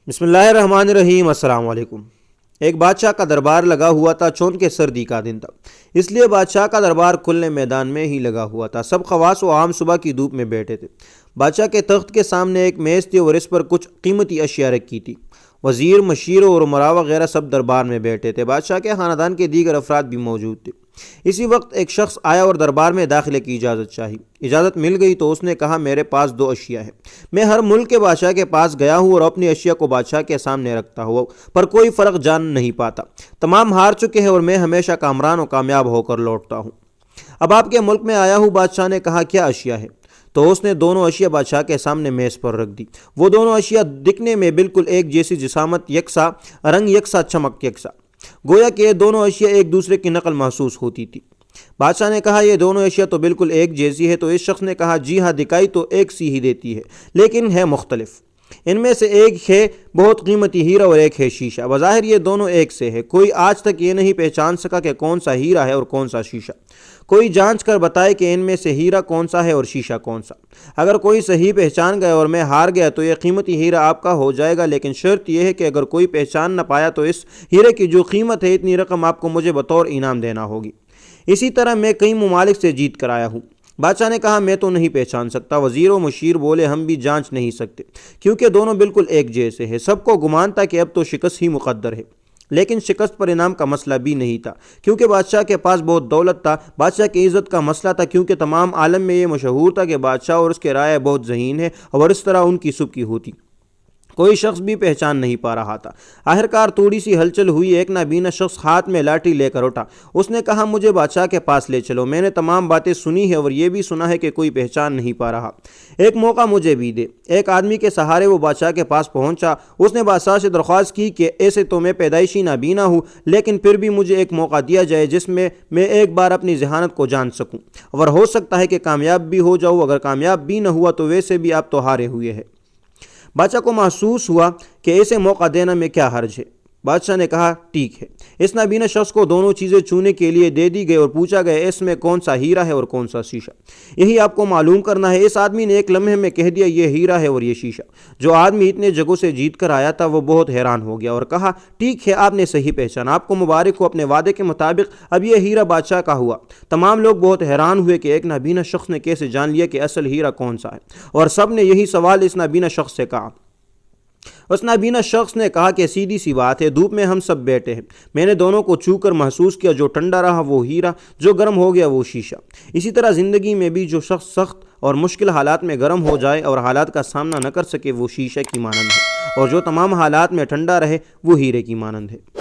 بسم اللہ الرحمن الرحیم۔ السلام علیکم۔ ایک بادشاہ کا دربار لگا ہوا تھا، چونکہ سردی کا دن تھا، اس لیے بادشاہ کا دربار کھلے میدان میں ہی لگا ہوا تھا۔ سب خواص و عام صبح کی دھوپ میں بیٹھے تھے۔ بادشاہ کے تخت کے سامنے ایک میز تھی اور اس پر کچھ قیمتی اشیاء رکھی تھی۔ وزیر، مشیر اور امراء وغیرہ سب دربار میں بیٹھے تھے۔ بادشاہ کے خاندان کے دیگر افراد بھی موجود تھے۔ اسی وقت ایک شخص آیا اور دربار میں داخلے کی اجازت چاہی۔ اجازت مل گئی تو اس نے کہا، میرے پاس 2 اشیاء ہیں۔ میں ہر ملک کے بادشاہ کے پاس گیا ہوں اور اپنی اشیاء کو بادشاہ کے سامنے رکھتا ہوں، پر کوئی فرق جان نہیں پاتا۔ تمام ہار چکے ہیں اور میں ہمیشہ کامران و کامیاب ہو کر لوٹتا ہوں۔ اب آپ کے ملک میں آیا ہوں۔ بادشاہ نے کہا، کیا اشیاء ہے؟ تو اس نے دونوں اشیاء بادشاہ کے سامنے میز پر رکھ دی۔ وہ دونوں اشیاء دکھنے میں بالکل ایک جیسی، جسامت یکساں، رنگ یکساں، چمک یکساں، گویا کہ یہ دونوں اشیاء ایک دوسرے کی نقل محسوس ہوتی تھی۔ بادشاہ نے کہا، یہ دونوں اشیاء تو بالکل ایک جیسی ہے۔ تو اس شخص نے کہا، جی ہاں، دکھائی تو ایک سی ہی دیتی ہے، لیکن ہے مختلف۔ ان میں سے ایک ہے بہت قیمتی ہیرا اور ایک ہے شیشہ۔ بظاہر یہ دونوں ایک سے ہے۔ کوئی آج تک یہ نہیں پہچان سکا کہ کون سا ہیرا ہے اور کون سا شیشہ۔ کوئی جانچ کر بتائے کہ ان میں سے ہیرا کون سا ہے اور شیشہ کون سا۔ اگر کوئی صحیح پہچان گیا اور میں ہار گیا تو یہ قیمتی ہیرا آپ کا ہو جائے گا، لیکن شرط یہ ہے کہ اگر کوئی پہچان نہ پایا تو اس ہیرے کی جو قیمت ہے، اتنی رقم آپ کو مجھے بطور انعام دینا ہوگی۔ اسی طرح میں کئی ممالک سے جیت کر آیا ہوں۔ بادشاہ نے کہا، میں تو نہیں پہچان سکتا۔ وزیر و مشیر بولے، ہم بھی جانچ نہیں سکتے، کیونکہ دونوں بالکل ایک جیسے ہیں۔ سب کو گمان تھا کہ اب تو شکست ہی مقدر ہے، لیکن شکست پر انعام کا مسئلہ بھی نہیں تھا، کیونکہ بادشاہ کے پاس بہت دولت تھا۔ بادشاہ کی عزت کا مسئلہ تھا، کیونکہ تمام عالم میں یہ مشہور تھا کہ بادشاہ اور اس کے رعایا بہت ذہین ہے اور اس طرح ان کی سب کی ہوتی۔ کوئی شخص بھی پہچان نہیں پا رہا تھا۔ آخرکار تھوڑی سی ہلچل ہوئی۔ ایک نابینا شخص ہاتھ میں لاٹھی لے کر اٹھا۔ اس نے کہا، مجھے بادشاہ کے پاس لے چلو۔ میں نے تمام باتیں سنی ہے اور یہ بھی سنا ہے کہ کوئی پہچان نہیں پا رہا۔ ایک موقع مجھے بھی دے۔ ایک آدمی کے سہارے وہ بادشاہ کے پاس پہنچا۔ اس نے بادشاہ سے درخواست کی کہ ایسے تو میں پیدائشی نابینا ہوں، لیکن پھر بھی مجھے ایک موقع دیا جائے جس میں میں ایک بار اپنی ذہانت کو جان سکوں، اور ہو سکتا ہے کہ کامیاب بھی ہو جاؤں۔ اگر کامیاب بھی نہ ہوا تو ویسے بھی آپ تو ہارے ہوئے ہیں۔ بادشاہ کو محسوس ہوا کہ ایسے موقع دینا میں کیا حرج ہے۔ بادشاہ نے کہا، ٹھیک ہے۔ اس نابینا شخص کو دونوں چیزیں چونے کے لیے دے دی گئی اور پوچھا گیا، اس میں کون سا ہیرا ہے اور کون سا شیشہ؟ یہی آپ کو معلوم کرنا ہے۔ اس آدمی نے ایک لمحے میں کہہ دیا، یہ ہیرا ہے اور یہ شیشہ۔ جو آدمی اتنے جگہوں سے جیت کر آیا تھا وہ بہت حیران ہو گیا اور کہا، ٹھیک ہے، آپ نے صحیح پہچانا، آپ کو مبارک ہو، اپنے وعدے کے مطابق اب یہ ہیرا بادشاہ کا ہوا۔ تمام لوگ بہت حیران ہوئے کہ ایک نابینا شخص نے کیسے جان لیا کہ اصل ہیرا کون سا ہے، اور سب نے یہی سوال اس نابینا شخص سے کہا۔ اس نابینا شخص نے کہا کہ سیدھی سی بات ہے، دھوپ میں ہم سب بیٹھے ہیں، میں نے دونوں کو چھو کر محسوس کیا، جو ٹھنڈا رہا وہ ہیرا، جو گرم ہو گیا وہ شیشہ۔ اسی طرح زندگی میں بھی جو شخص سخت اور مشکل حالات میں گرم ہو جائے اور حالات کا سامنا نہ کر سکے وہ شیشے کی مانند ہے، اور جو تمام حالات میں ٹھنڈا رہے وہ ہیرے کی مانند ہے۔